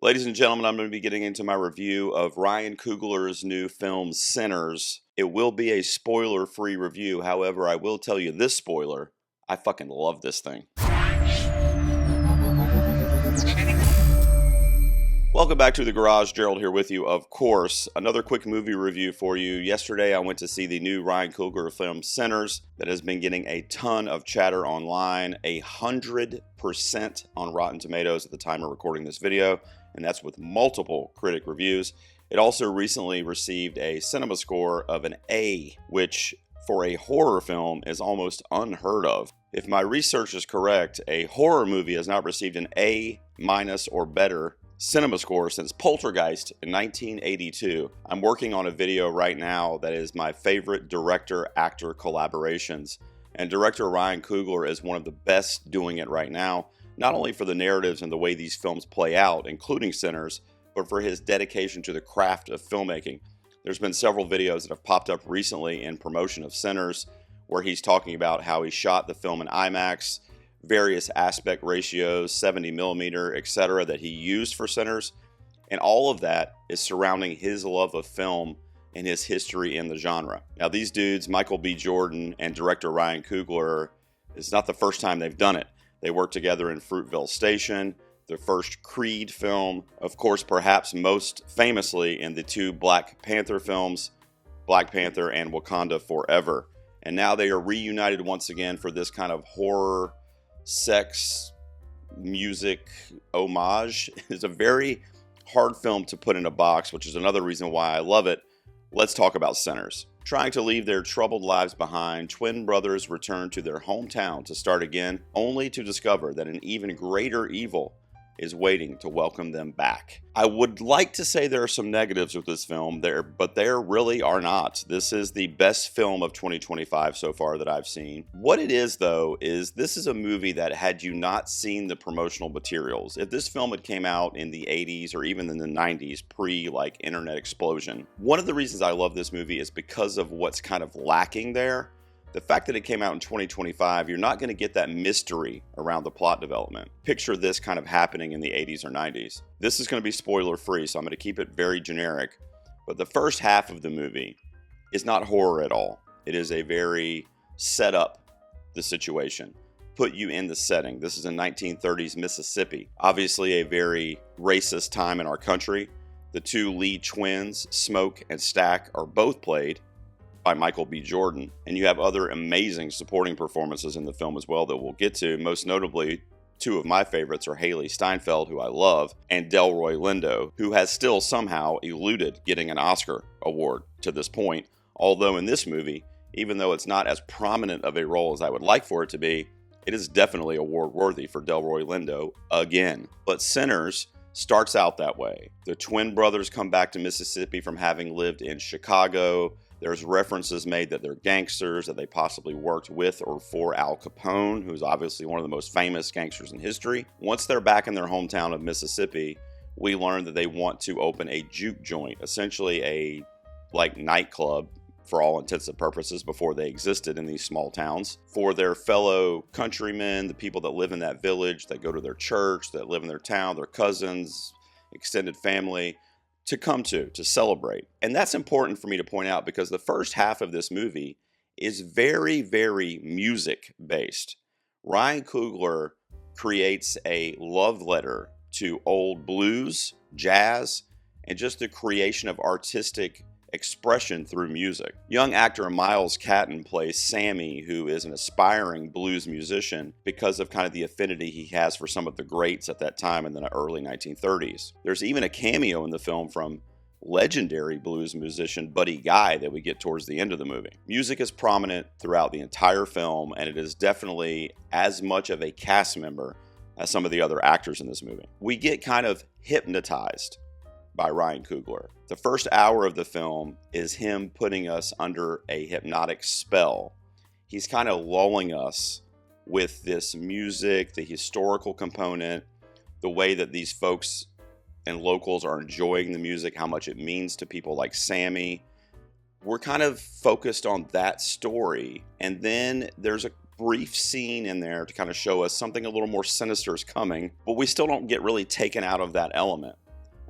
Ladies and gentlemen, I'm going to be getting into my review of Ryan Coogler's new film, Sinners. It will be a spoiler-free review. However, I will tell you this spoiler. I fucking love this thing. Welcome back to The Garage. Gerald here with you, of course. Another quick movie review for you. Yesterday, I went to see the new Ryan Coogler film, Sinners, that has been getting a ton of chatter online. 100% on Rotten Tomatoes at the time of recording this video, and that's with multiple critic reviews. It also recently received a cinema score of an A, which for a horror film is almost unheard of. If my research is correct, a horror movie has not received an A- or better cinema score since Poltergeist in 1982. I'm working on a video right now that is my favorite director-actor collaborations, and director Ryan Coogler is one of the best doing it right now, not only for the narratives and the way these films play out, including Sinners, but for his dedication to the craft of filmmaking. There's been several videos that have popped up recently in promotion of Sinners where he's talking about how he shot the film in IMAX, various aspect ratios, 70mm, etc. that he used for Sinners, and all of that is surrounding his love of film and his history in the genre. Now these dudes, Michael B. Jordan and director Ryan Coogler, it's not the first time they've done it. They worked together in Fruitvale Station, the first Creed film, of course perhaps most famously in the two Black Panther films, Black Panther and Wakanda Forever. And now they are reunited once again for this kind of horror sex music homage. It's a very hard film to put in a box, which is another reason why I love it. Let's talk about Sinners. Trying to leave their troubled lives behind, twin brothers return to their hometown to start again, only to discover that an even greater evil is waiting to welcome them back. I would like to say there are some negatives with this film but there really are not. This is the best film of 2025 so far that I've seen. What it is though, is this is a movie that had you not seen the promotional materials, if this film had came out in the 80s or even in the 90s, pre internet explosion, one of the reasons I love this movie is because of what's kind of lacking there. The fact that it came out in 2025, you're not going to get that mystery around the plot development. Picture this kind of happening in the 80s or 90s. This is going to be spoiler free, so I'm going to keep it very generic. But the first half of the movie is not horror at all. It is a very set up the situation, put you in the setting. This is in 1930s Mississippi. Obviously a very racist time in our country. The two lead twins, Smoke and Stack, are both played by Michael B. Jordan, and you have other amazing supporting performances in the film as well that we'll get to. Most notably, two of my favorites are Haley Steinfeld, who I love, and Delroy Lindo, who has still somehow eluded getting an Oscar award to this point, although in this movie, even though it's not as prominent of a role as I would like for it to be, it is definitely award worthy for Delroy Lindo again. But Sinners starts out that way. The twin brothers come back to Mississippi from having lived in Chicago. There's references made that they're gangsters, that they possibly worked with or for Al Capone, who's obviously one of the most famous gangsters in history. Once they're back in their hometown of Mississippi, we learn that they want to open a juke joint, essentially a nightclub for all intents and purposes before they existed in these small towns, for their fellow countrymen, the people that live in that village, that go to their church, that live in their town, their cousins, extended family, to come to celebrate. And that's important for me to point out because the first half of this movie is very, very music based. Ryan Coogler creates a love letter to old blues, jazz, and just the creation of artistic expression through music. Young actor Miles Catton plays Sammy, who is an aspiring blues musician because of kind of the affinity he has for some of the greats at that time in the early 1930s. There's even a cameo in the film from legendary blues musician Buddy Guy that we get towards the end of the movie. Music is prominent throughout the entire film, and it is definitely as much of a cast member as some of the other actors in this movie. We get kind of hypnotized by Ryan Coogler. The first hour of the film is him putting us under a hypnotic spell. He's kind of lulling us with this music, the historical component, the way that these folks and locals are enjoying the music, how much it means to people like Sammy. We're kind of focused on that story, and then there's a brief scene in there to kind of show us something a little more sinister is coming, but we still don't get really taken out of that element.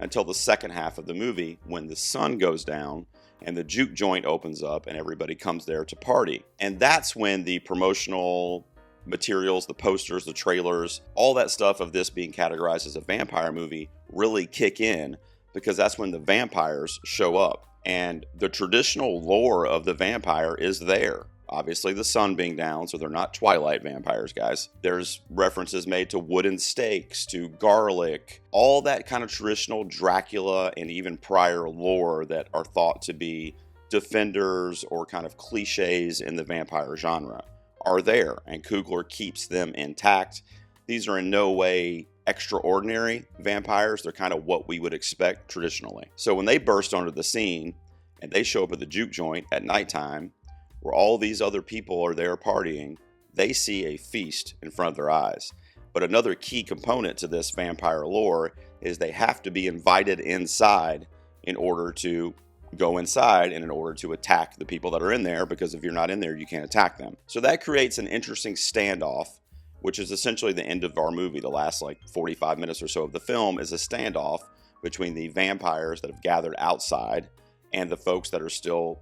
until the second half of the movie when the sun goes down and the juke joint opens up and everybody comes there to party. And that's when the promotional materials, the posters, the trailers, all that stuff of this being categorized as a vampire movie really kick in, because that's when the vampires show up. And the traditional lore of the vampire is there. Obviously, the sun being down, so they're not Twilight vampires, guys. There's references made to wooden stakes, to garlic, all that kind of traditional Dracula and even prior lore that are thought to be defenders or kind of cliches in the vampire genre are there, and Coogler keeps them intact. These are in no way extraordinary vampires. They're kind of what we would expect traditionally. So when they burst onto the scene and they show up at the juke joint at nighttime, where all these other people are there partying, they see a feast in front of their eyes. But another key component to this vampire lore is they have to be invited inside in order to go inside and in order to attack the people that are in there, because if you're not in there, you can't attack them. So that creates an interesting standoff, which is essentially the end of our movie. The last 45 minutes or so of the film is a standoff between the vampires that have gathered outside and the folks that are still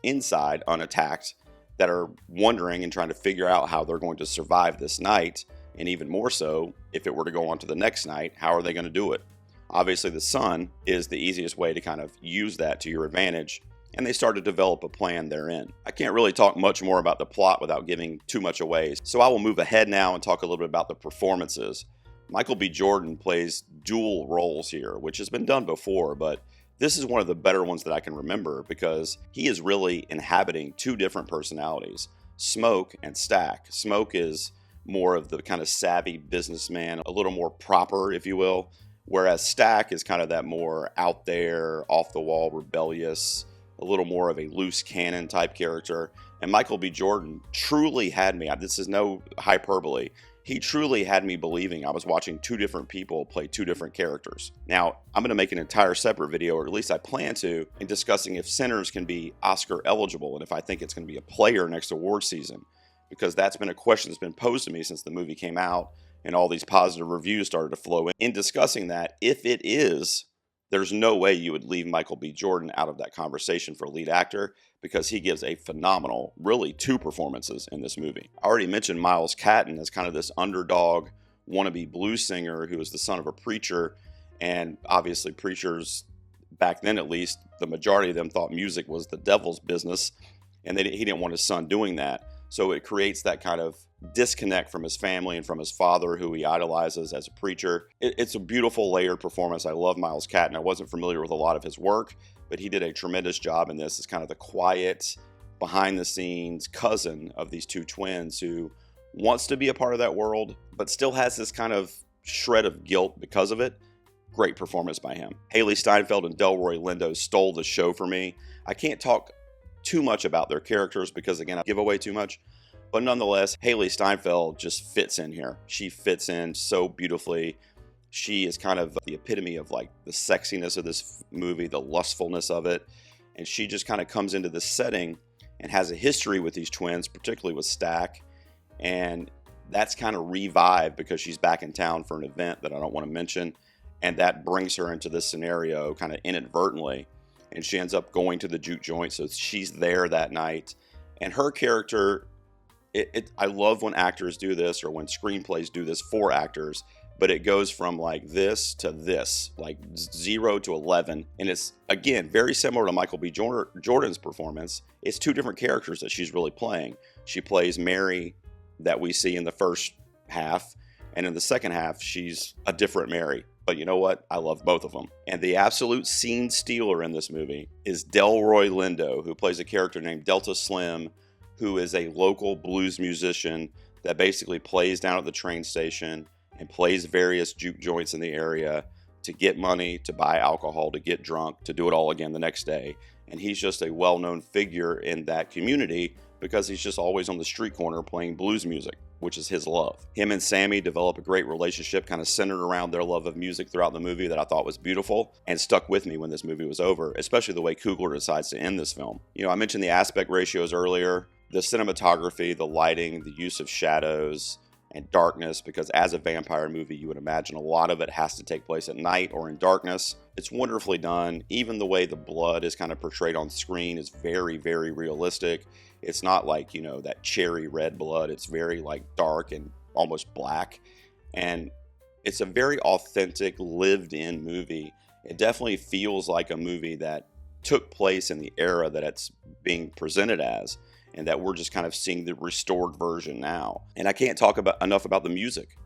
inside unattacked, that are wondering and trying to figure out how they're going to survive this night, and even more so, if it were to go on to the next night, how are they going to do it? Obviously, the sun is the easiest way to kind of use that to your advantage, and they start to develop a plan therein. I can't really talk much more about the plot without giving too much away, so I will move ahead now and talk a little bit about the performances. Michael B. Jordan plays dual roles here, which has been done before, but this is one of the better ones that I can remember, because he is really inhabiting two different personalities, Smoke and Stack. Smoke is more of the kind of savvy businessman, a little more proper, if you will, whereas Stack is kind of that more out there, off the wall, rebellious, a little more of a loose cannon type character. And Michael B. Jordan truly had me, this is no hyperbole, he truly had me believing I was watching two different people play two different characters. Now, I'm going to make an entire separate video, or at least I plan to, in discussing if Sinners can be Oscar eligible and if I think it's going to be a player next award season, because that's been a question that's been posed to me since the movie came out and all these positive reviews started to flow in. In discussing that, if it is, there's no way you would leave Michael B. Jordan out of that conversation for lead actor, because he gives a phenomenal, really two performances in this movie. I already mentioned Miles Catton as kind of this underdog, wannabe blues singer who is the son of a preacher, and obviously preachers, back then at least, the majority of them thought music was the devil's business, and he didn't want his son doing that. So it creates that kind of disconnect from his family and from his father, who he idolizes as a preacher. It's a beautiful layered performance. I love Miles Catton. I wasn't familiar with a lot of his work, but he did a tremendous job in this as kind of the quiet, behind the scenes cousin of these two twins who wants to be a part of that world, but still has this kind of shred of guilt because of it. Great performance by him. Haley Steinfeld and Delroy Lindo stole the show for me. I can't talk too much about their characters because, again, I give away too much. But nonetheless, Haley Steinfeld just fits in here. She fits in so beautifully. She is kind of the epitome of the sexiness of this movie, the lustfulness of it. And she just kind of comes into this setting and has a history with these twins, particularly with Stack. And that's kind of revived because she's back in town for an event that I don't want to mention. And that brings her into this scenario kind of inadvertently. And she ends up going to the juke joint, so she's there that night. And her character, I love when actors do this, or when screenplays do this for actors, but it goes from this to this, 0 to 11. And it's, again, very similar to Michael B. Jordan's performance. It's two different characters that she's really playing. She plays Mary that we see in the first half, and in the second half, she's a different Mary. But you know what? I love both of them. And the absolute scene stealer in this movie is Delroy Lindo, who plays a character named Delta Slim, who is a local blues musician that basically plays down at the train station and plays various juke joints in the area to get money, to buy alcohol, to get drunk, to do it all again the next day. And he's just a well-known figure in that community because he's just always on the street corner playing blues music, which is his love. Him and Sammy develop a great relationship kind of centered around their love of music throughout the movie that I thought was beautiful and stuck with me when this movie was over, especially the way Coogler decides to end this film. I mentioned the aspect ratios earlier, the cinematography, the lighting, the use of shadows, and darkness, because as a vampire movie, you would imagine a lot of it has to take place at night or in darkness. It's wonderfully done. Even the way the blood is kind of portrayed on screen is very, very realistic. It's not like, you know, that cherry red blood. It's very like dark and almost black. And it's a very authentic, lived-in movie. It definitely feels like a movie that took place in the era that it's being presented as, and that we're just kind of seeing the restored version now. And I can't talk enough about the music.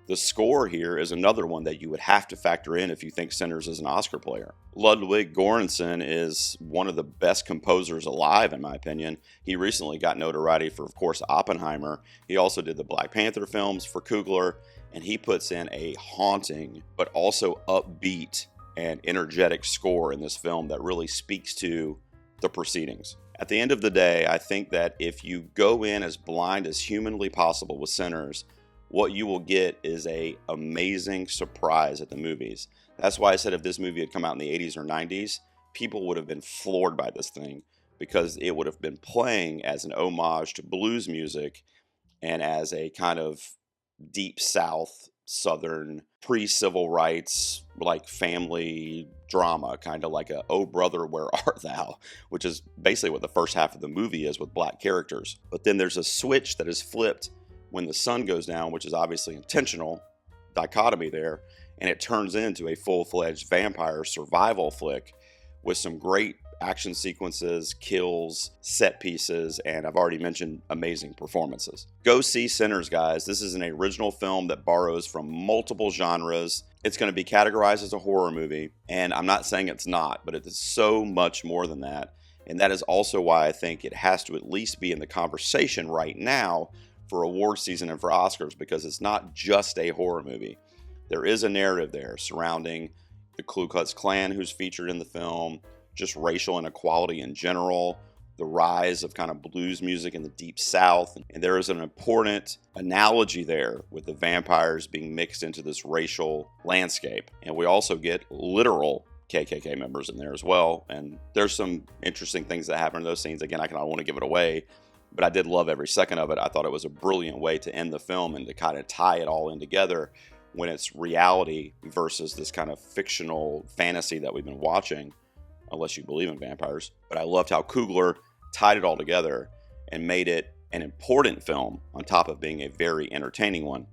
The score here is another one that you would have to factor in if you think Sinners is an Oscar player. Ludwig Göransson is one of the best composers alive, in my opinion. He recently got notoriety for, of course, Oppenheimer. He also did the Black Panther films for Coogler, and he puts in a haunting but also upbeat and energetic score in this film that really speaks to the proceedings. At the end of the day, I think that if you go in as blind as humanly possible with Sinners, what you will get is an amazing surprise at the movies. That's why I said if this movie had come out in the 80s or 90s, people would have been floored by this thing, because it would have been playing as an homage to blues music and as a kind of deep South, Southern, pre-civil rights, like family drama, kind of like a "Oh Brother, Where Art Thou?" which is basically what the first half of the movie is with black characters. But then there's a switch that is flipped when the sun goes down, which is obviously intentional dichotomy there, and it turns into a full-fledged vampire survival flick with some great action sequences, kills, set pieces, and I've already mentioned amazing performances. Go see Sinners, guys. This is an original film that borrows from multiple genres. It's going to be categorized as a horror movie, and I'm not saying it's not, but it is so much more than that. And that is also why I think it has to at least be in the conversation right now for award season and for Oscars, because it's not just a horror movie. There is a narrative there surrounding the Ku Klux Klan who's featured in the film, just racial inequality in general, the rise of kind of blues music in the Deep South. And there is an important analogy there with the vampires being mixed into this racial landscape. And we also get literal KKK members in there as well. And there's some interesting things that happen in those scenes. Again, I don't want to give it away, but I did love every second of it. I thought it was a brilliant way to end the film and to kind of tie it all in together when it's reality versus this kind of fictional fantasy that we've been watching, unless you believe in vampires. But I loved how Coogler tied it all together and made it an important film on top of being a very entertaining one.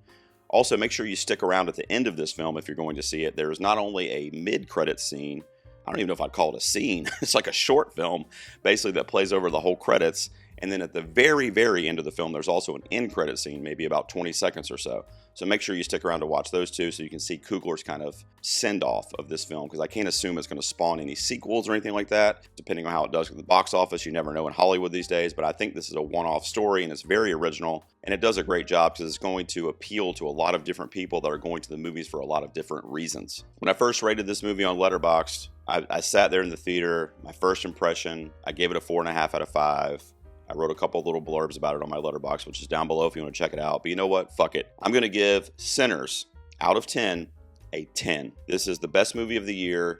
Also, make sure you stick around at the end of this film if you're going to see it. There is not only a mid-credits scene, I don't even know if I'd call it a scene. It's like a short film, basically, that plays over the whole credits. And then at the very, very end of the film, there's also an end credit scene, maybe about 20 seconds or so. So make sure you stick around to watch those two so you can see Coogler's kind of send-off of this film, because I can't assume it's going to spawn any sequels or anything like that, depending on how it does at the box office. You never know in Hollywood these days, but I think this is a one-off story, and it's very original, and it does a great job because it's going to appeal to a lot of different people that are going to the movies for a lot of different reasons. When I first rated this movie on Letterboxd, I sat there in the theater. My first impression, I gave it a 4.5 out of 5. I wrote a couple little blurbs about it on my Letterboxd, which is down below if you want to check it out. But you know what? Fuck it. I'm going to give Sinners, out of 10, a 10. This is the best movie of the year,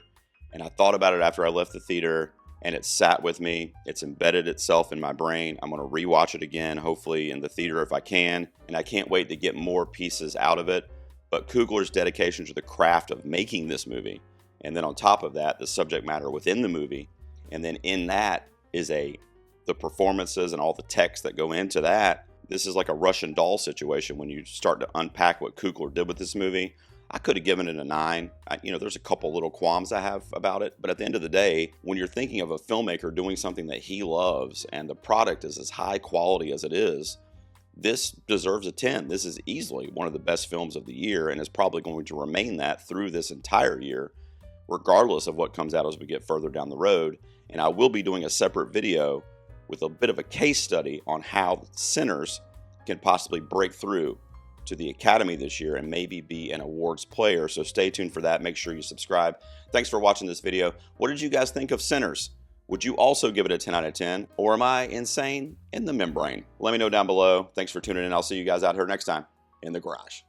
and I thought about it after I left the theater, and it sat with me. It's embedded itself in my brain. I'm going to rewatch it again, hopefully in the theater if I can, and I can't wait to get more pieces out of it. But Coogler's dedication to the craft of making this movie, and then on top of that, the subject matter within the movie, and then in that is the performances and all the text that go into that. This is like a Russian doll situation when you start to unpack what Coogler did with this movie. I could have given it a 9. There's a couple little qualms I have about it, but at the end of the day, when you're thinking of a filmmaker doing something that he loves and the product is as high quality as it is, this deserves a 10. This is easily one of the best films of the year and is probably going to remain that through this entire year, regardless of what comes out as we get further down the road. And I will be doing a separate video with a bit of a case study on how Sinners can possibly break through to the Academy this year and maybe be an awards player. So stay tuned for that. Make sure you subscribe. Thanks for watching this video. What did you guys think of Sinners? Would you also give it a 10 out of 10? Or am I insane in the membrane? Let me know down below. Thanks for tuning in. I'll see you guys out here next time in the garage.